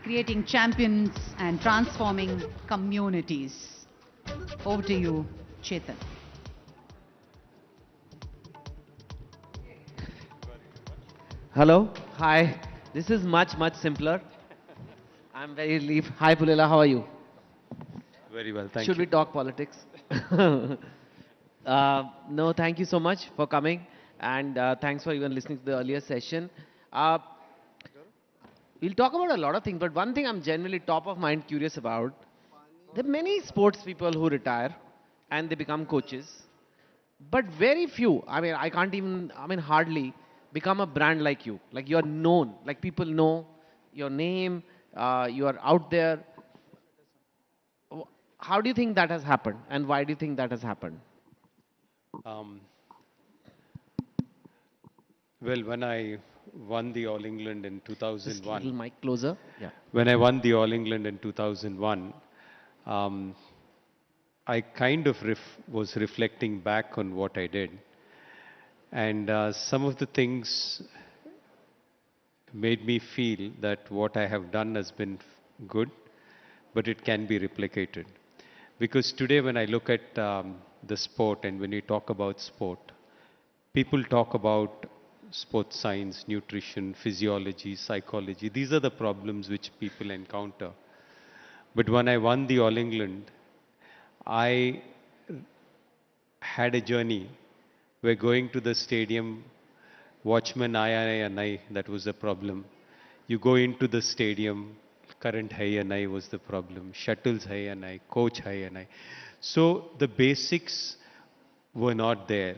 creating champions and transforming communities. Over to you, Chetan. Hello, hi. This is much simpler. I'm very relieved. Hi, Pullela, how are you? Very well, thank Should you. we talk politics? No, thank you so much for coming, and thanks for even listening to the earlier session. Uh, we'll talk about a lot of things, but one thing I'm generally top of mind curious about, there are many sports people who retire and they become coaches, but very few, I can't even, hardly become a brand like you. Like you're known, like people know your name, you are out there. How do you think that has happened, and why do you think that has happened? Um, well, when I won the All England in Just a little 2001, mic closer. Yeah. when I won the All England in 2001, um, I kind of was reflecting back on what I did. And some of the things made me feel that what I have done has been good, but it can be replicated. Because today, when I look at the sport and when we talk about sport, people talk about sports science, nutrition, physiology, psychology. These are the problems which people encounter. But when I won the All England, I had a journey where going to the stadium, watchman and I, that was the problem. You go into the stadium, current hai and I was the problem, shuttles hai and I, coach hai and I. So the basics were not there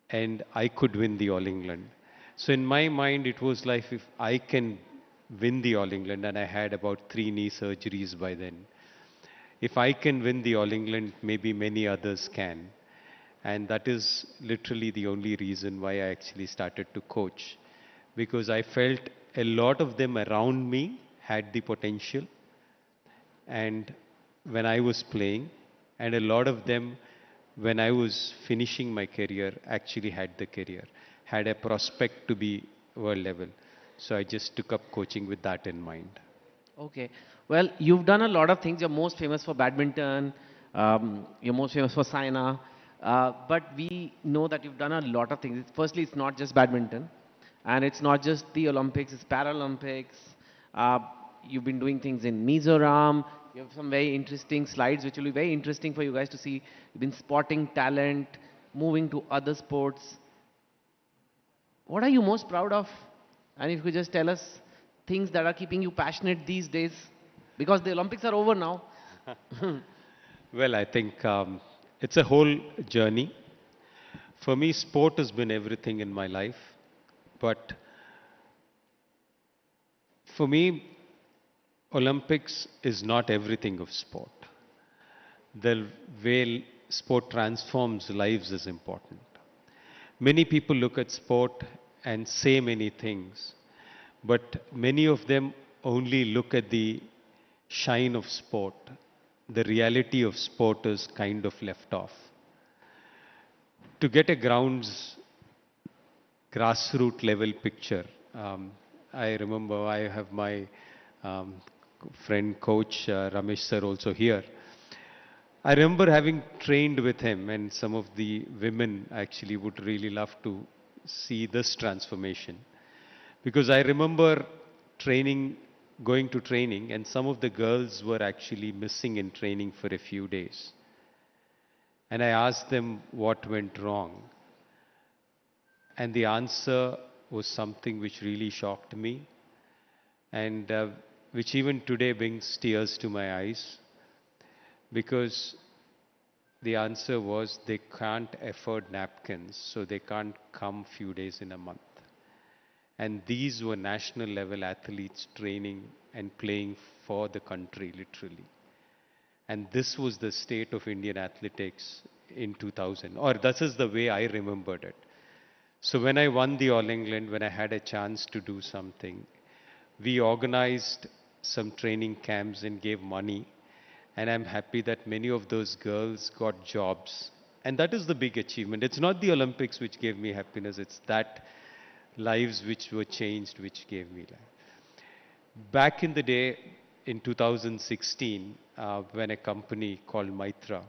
and I could win the All England. So in my mind, it was like if I can win the All England, and I had about 3 knee surgeries by then. If I can win the All England, maybe many others can. And that is literally the only reason why I actually started to coach. Because I felt a lot of them around me had the potential. And when I was playing, and a lot of them, when I was finishing my career, actually had the career, had a prospect to be world level. So I just took up coaching with that in mind. Okay. Well, you've done a lot of things. You're most famous for badminton. You're most famous for Saina. But we know that you've done a lot of things. Firstly, it's not just badminton, and it's not just the Olympics. It's Paralympics. Uh, you've been doing things in Mizoram. You have some very interesting slides, which will be very interesting for you guys to see. You've been spotting talent, moving to other sports. What are you most proud of? And if you could just tell us things that are keeping you passionate these days, because the Olympics are over now. Well, I think it's a whole journey. For me, sport has been everything in my life. But for me, Olympics is not everything of sport. The way sport transforms lives is important. Many people look at sport and say many things, but many of them only look at the shine of sport. The reality of sport is kind of left off. To get a grassroots level picture, I remember I have my um, friend coach Ramesh sir also here. I remember having trained with him, and some of the women actually would really love to see this transformation. Because I remember training, going to training, and some of the girls were actually missing in training for a few days. And I asked them what went wrong. And the answer was something which really shocked me, and which even today brings tears to my eyes. Because the answer was they can't afford napkins, so they can't come few days in a month. And these were national level athletes training and playing for the country, literally. And this was the state of Indian athletics in 2000, or this is the way I remembered it. So when I won the All England, when I had a chance to do something, we organized some training camps and gave money. And I'm happy that many of those girls got jobs. And that is the big achievement. It's not the Olympics which gave me happiness, it's that lives which were changed which gave me life. Back in the day, in 2016, when a company called Maitra,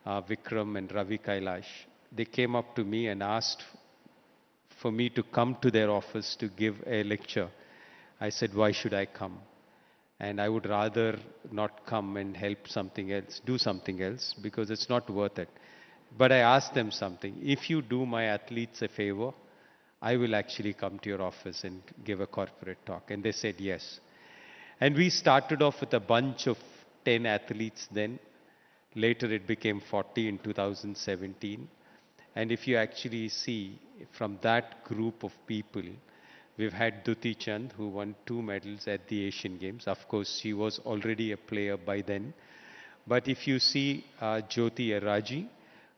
Vikram and Ravi Kailash, they came up to me and asked for me to come to their office to give a lecture. I said, why should I come? And I would rather not come and help something else, do something else, because it's not worth it. But I asked them something. If you do my athletes a favor, I will actually come to your office and give a corporate talk. And they said yes. And we started off with a bunch of 10 athletes then. Later it became 40 in 2017. And if you actually see from that group of people, we've had Gopichand, who won 2 medals at the Asian Games. Of course, she was already a player by then. But if you see Jyoti Araji,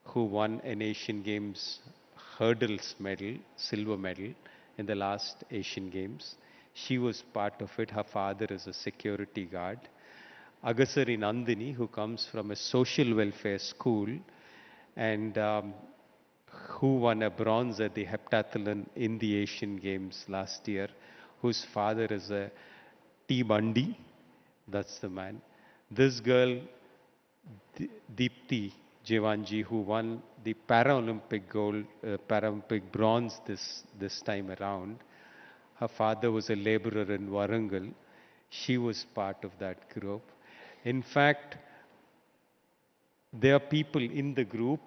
who won an Asian Games hurdles medal, silver medal, in the last Asian Games, she was part of it. Her father is a security guard. Agasari Nandini, who comes from a social welfare school, and who won a bronze at the heptathlon in the Asian Games last year, whose father is a T. Bundy. That's the man. This girl, Deepti Jewanji, who won the Paralympic gold, Paralympic bronze this time around. Her father was a laborer in Warangal. She was part of that group. In fact, there are people in the group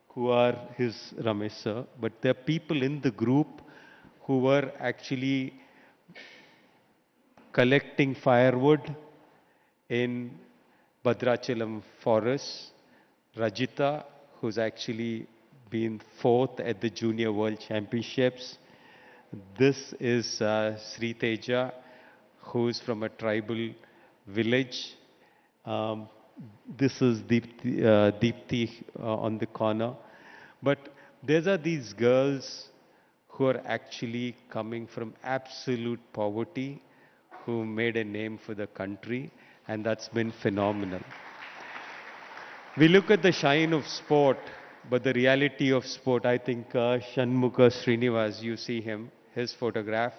who are his Ramesh sir, but there are people in the group who were actually collecting firewood in Bhadrachalam forest. Rajita, who's actually been 4th at the Junior World Championships. This is Sri Teja, who's from a tribal village. This is Deepti on the corner. But there are these girls who are actually coming from absolute poverty, who made a name for the country, and that's been phenomenal. We look at the shine of sport, but the reality of sport, I think Shanmukha Srinivas, you see him, his photograph,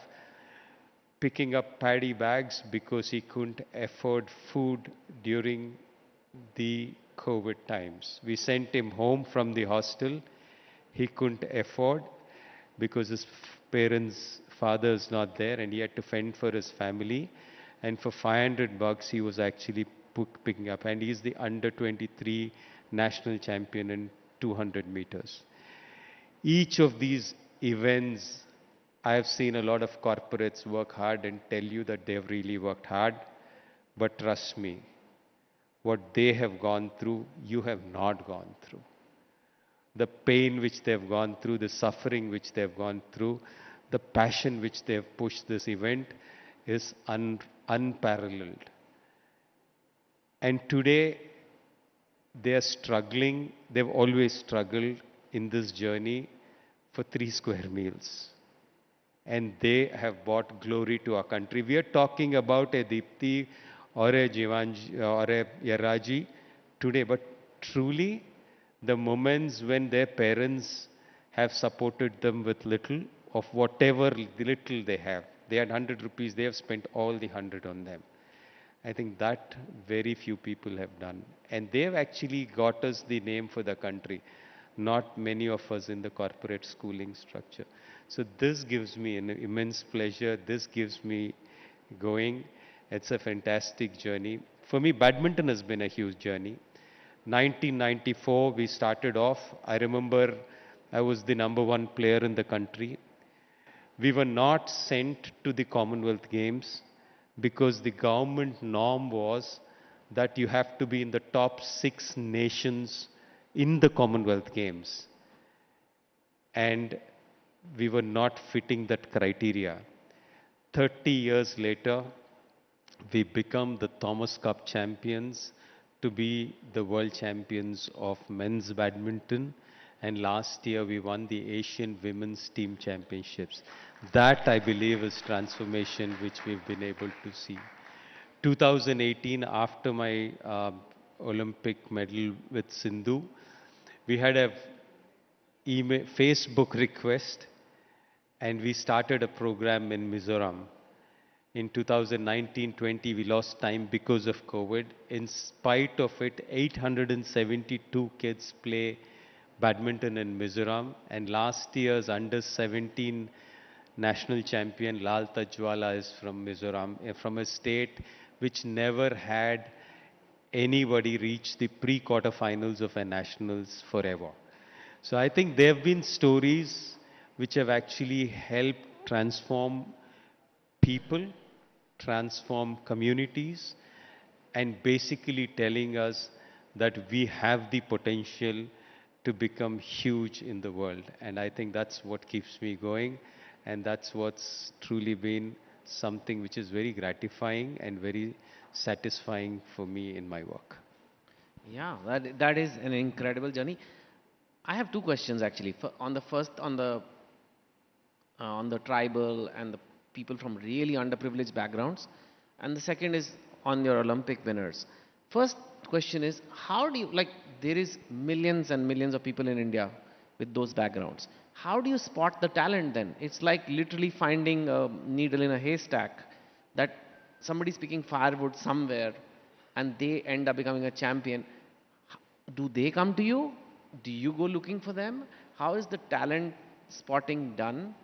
picking up paddy bags because he couldn't afford food during the COVID times. We sent him home from the hostel. He couldn't afford because his parents' father is not there and he had to fend for his family. And for $500, he was actually picking up. And he's the under 23 national champion in 200 meters. Each of these events, I have seen a lot of corporates work hard and tell you that they've really worked hard. But trust me, what they have gone through, you have not gone through. The pain which they've gone through, the suffering which they've gone through, the passion which they've pushed this event is unparalleled. And today, they are struggling, they've always struggled in this journey for 3 square meals. And they have brought glory to our country. We are talking about a Deepti or a Jivanji or a Yaraji today, but truly the moments when their parents have supported them with little of whatever little they have. They had 100 rupees, they have spent all the 100 on them. I think that very few people have done. And they've actually got us the name for the country, not many of us in the corporate schooling structure. So this gives me an immense pleasure. This gives me going. It's a fantastic journey. For me, badminton has been a huge journey. 1994, we started off. I remember I was the #1 player in the country. We were not sent to the Commonwealth Games because the government norm was that you have to be in the top 6 nations in the Commonwealth Games. And we were not fitting that criteria. 30 years later, we become the Thomas Cup champions to be the world champions of men's badminton. And last year, we won the Asian Women's Team Championships. That, I believe, is transformation which we've been able to see. 2018, after my Olympic medal with Sindhu, we had a Facebook request and we started a program in Mizoram. In 2019-20, we lost time because of COVID. In spite of it, 872 kids play badminton in Mizoram. And last year's under 17 national champion Lal Tajwala is from Mizoram, from a state which never had anybody reach the pre-quarterfinals of a nationals forever. So I think there have been stories which have actually helped transform people, transform communities, and basically telling us that we have the potential to become huge in the world. And I think that's what keeps me going, and that's what's truly been something which is very gratifying and very satisfying for me in my work. Yeah, that is an incredible journey. I have two questions actually. On the first, on the tribal and the people from really underprivileged backgrounds, and the second is on your Olympic winners. First question is, how do you, like, there is millions and millions of people in India with those backgrounds. How do you spot the talent then? It's like literally finding a needle in a haystack, that somebody speaking firewood somewhere and they end up becoming a champion. Do they come to you? Do you go looking for them? How is the talent spotting done?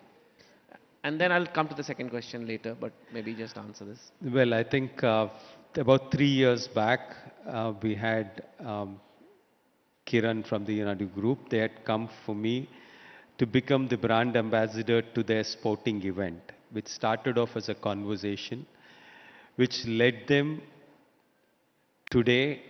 And then I'll come to the second question later, but maybe just answer this. Well, I think about 3 years back, we had Kiran from the United Group. They had come for me to become the brand ambassador to their sporting event, which started off as a conversation, which led them today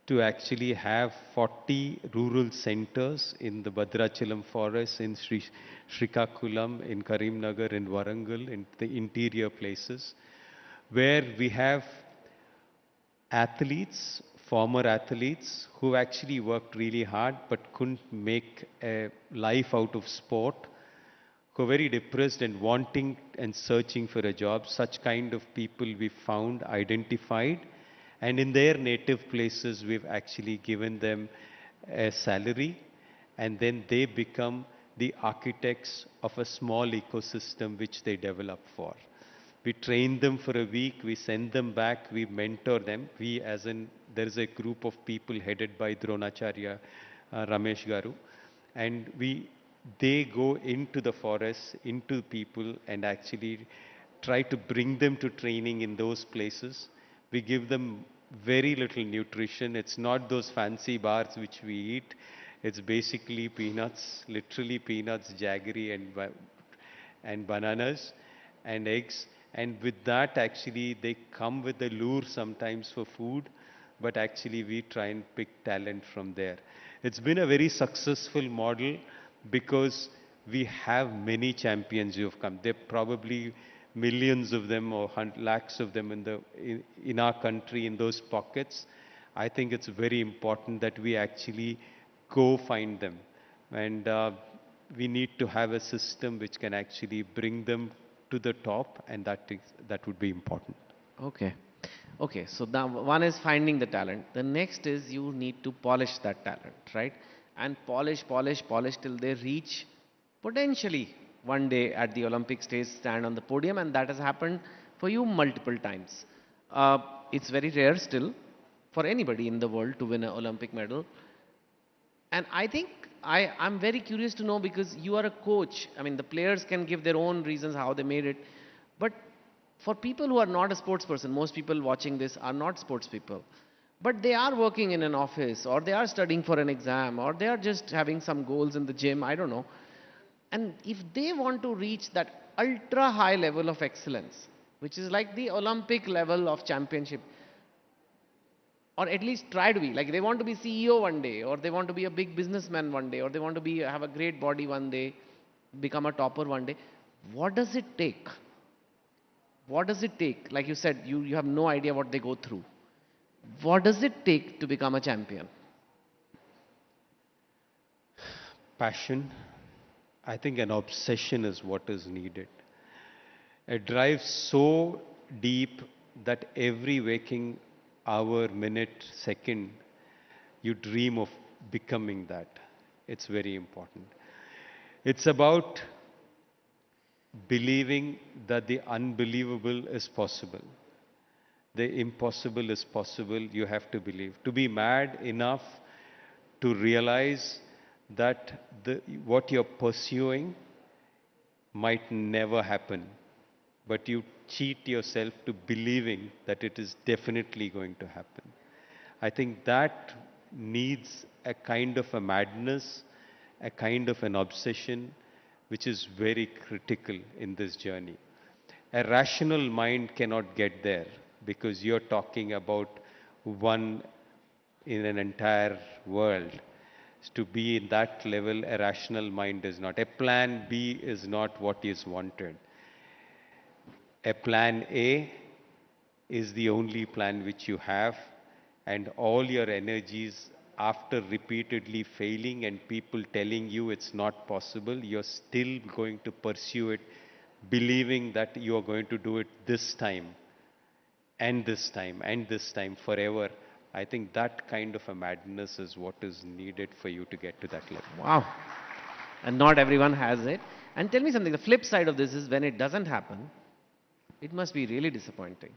to actually have 40 rural centers in the Bhadrachalam forest, in Srikakulam, in Karimnagar, in Warangal, in the interior places, where we have athletes, former athletes, who actually worked really hard but couldn't make a life out of sport, who are very depressed and wanting and searching for a job. Such kind of people we found, identified, and in their native places we've actually given them a salary, and then they become the architects of a small ecosystem which they develop for. We train them for a week, we send them back, we mentor them. We, as in, there is a group of people headed by Dronacharya Ramesh Garu, and they go into the forest, into people, and actually try to bring them to training in those places. We give them very little nutrition. It's not those fancy bars which we eat. It's basically peanuts, literally peanuts, jaggery, and bananas and eggs. And with that, actually, they come with a lure sometimes for food, but actually we try and pick talent from there. It's been a very successful model because we have many champions who have come. There are probably millions of them or lakhs of them in our country, in those pockets. I think it's very important that we actually go find them. And we need to have a system which can actually bring them to the top, and that would be important. Okay. Okay, so now one is finding the talent. The next is you need to polish that talent, right? And polish, polish, polish till they reach potentially one day at the Olympic stage, stand on the podium, and that has happened for you multiple times. It's very rare still for anybody in the world to win an Olympic medal. And I think I'm very curious to know, because you are a coach. I mean, the players can give their own reasons how they made it. But for people who are not a sports person, most people watching this are not sports people. But they are working in an office, or they are studying for an exam, or they are just having some goals in the gym, I don't know. And if they want to reach that ultra high level of excellence, which is like the Olympic level of championship, or at least try to be, like they want to be CEO one day, or they want to be a big businessman one day, or they want to be have a great body one day, become a topper one day, what does it take? What does it take? Like you said, you have no idea what they go through. What does it take to become a champion? Passion. I think an obsession is what is needed. A drive so deep that every waking hour, minute, second, you dream of becoming that. It's very important. It's about believing that the unbelievable is possible. The impossible is possible, you have to believe. To be mad enough to realize that what you're pursuing might never happen, but you cheat yourself to believing that it is definitely going to happen. I think that needs a kind of a madness, a kind of an obsession, which is very critical in this journey. A rational mind cannot get there because you're talking about one in an entire world. To be in that level, a rational mind is not. A plan B is not what is wanted. A plan A is the only plan which you have, and all your energies, after repeatedly failing and people telling you it's not possible, you're still going to pursue it, believing that you are going to do it this time, and this time, and this time, forever. I think that kind of a madness is what is needed for you to get to that level. Wow. And not everyone has it. And tell me something, the flip side of this is when it doesn't happen, it must be really disappointing.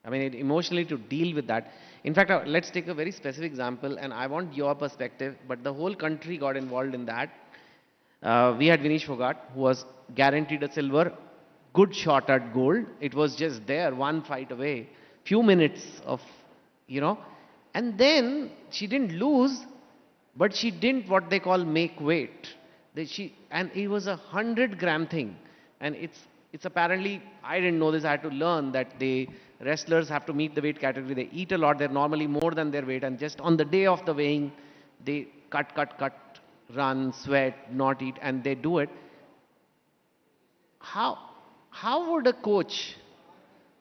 I mean, emotionally to deal with that. In fact, let's take a very specific example, and I want your perspective, but the whole country got involved in that. We had Vinesh Fogart, who was guaranteed a silver, good shot at gold. It was just there, one fight away, few minutes of, and then she didn't lose, but she didn't what they call make weight. And it was 100-gram thing, and it's apparently, I didn't know this, I had to learn that wrestlers have to meet the weight category. They eat a lot, they're normally more than their weight, and just on the day of the weighing, they cut, run, sweat, not eat, and they do it. How would a coach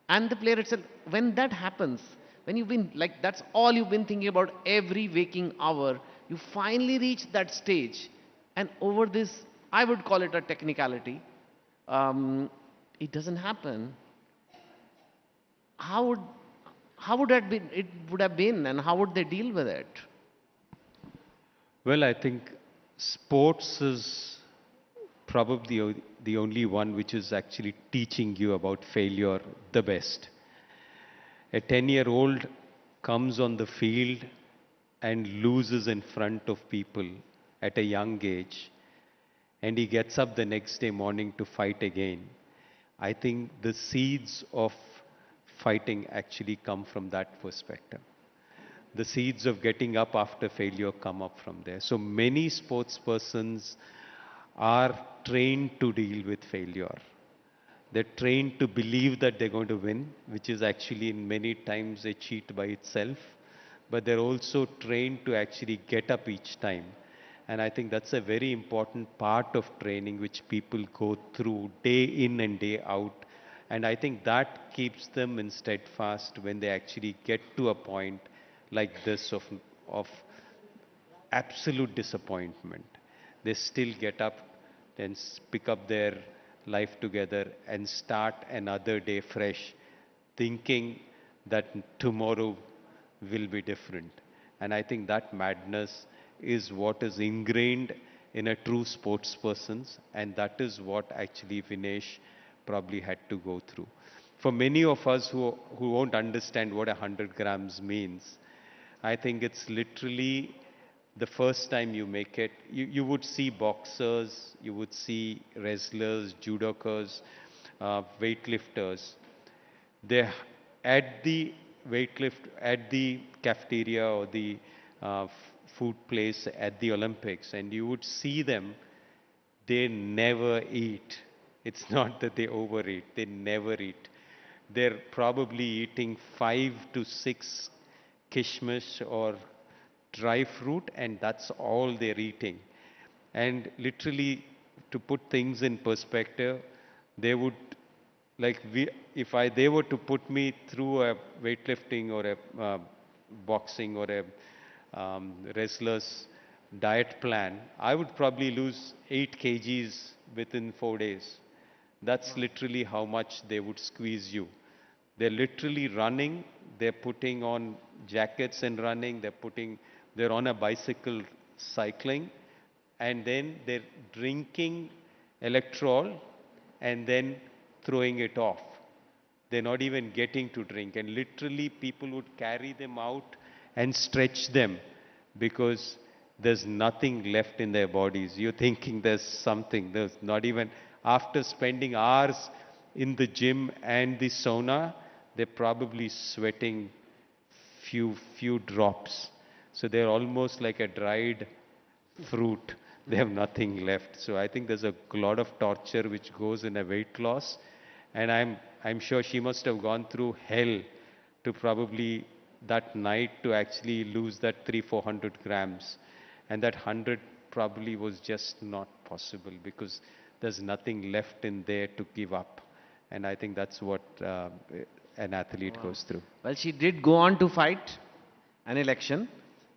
and the player itself, when that happens, when you've been like, that's all you've been thinking about every waking hour, you finally reach that stage, and over this, I would call it a technicality, it doesn't happen. How would that be, it would have been, and how would they deal with it? Well, I think sports is probably the only one which is actually teaching you about failure the best. A 10-year-old comes on the field and loses in front of people at a young age, and he gets up the next day morning to fight again. I think the seeds of fighting actually come from that perspective. The seeds of getting up after failure come up from there. So many sports persons are trained to deal with failure. They're trained to believe that they're going to win, which is actually in many times a cheat by itself. But they're also trained to actually get up each time. And I think that's a very important part of training which people go through day in and day out. And I think that keeps them in steadfast when they actually get to a point like this of absolute disappointment. They still get up, then pick up their life together and start another day fresh, thinking that tomorrow will be different. And I think that madness is what is ingrained in a true sports person, and that is what actually Vinesh probably had to go through. For many of us who won't understand what 100 grams means, I think it's literally the first time you make it. You would see boxers, you would see wrestlers, judokas, weightlifters. They at the at the cafeteria or the food place at the Olympics, and you would see them, they never eat. It's not that they overeat, they never eat. They're probably eating 5 to 6 kishmish or dry fruit, and that's all they're eating. And literally, to put things in perspective, they would, they were to put me through a weightlifting or a boxing or a wrestler's diet plan, I would probably lose 8 kgs within 4 days. That's literally how much they would squeeze you. They're literally running, they're putting on jackets and running, they're on a bicycle cycling, and then they're drinking electrol and then throwing it off. They're not even getting to drink. And literally, people would carry them out and stretch them because there's nothing left in their bodies. You're thinking there's something. There's not even, after spending hours in the gym and the sauna, they're probably sweating few drops. So they're almost like a dried fruit. They have nothing left. So I think there's a lot of torture which goes in a weight loss. And I'm sure she must have gone through hell to probably that night to actually lose that 300-400 grams. And that 100 probably was just not possible because there's nothing left in there to give up. And I think that's what an athlete goes through. Well, she did go on to fight an election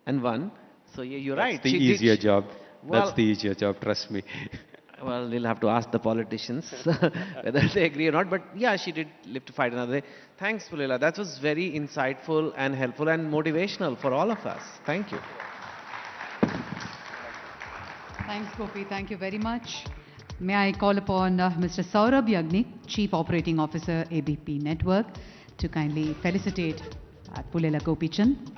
and won. So yeah, you're right. That's the She easier job. Well- That's the easier job, trust me. Well, we'll have to ask the politicians whether they agree or not. But yeah, she did live to fight another day. Thanks, Pullela. That was very insightful and helpful and motivational for all of us. Thank you. Thanks, Gopi. Thank you very much. May I call upon Mr. Saurabh Yagnik, Chief Operating Officer, ABP Network, to kindly felicitate Pullela Gopichand.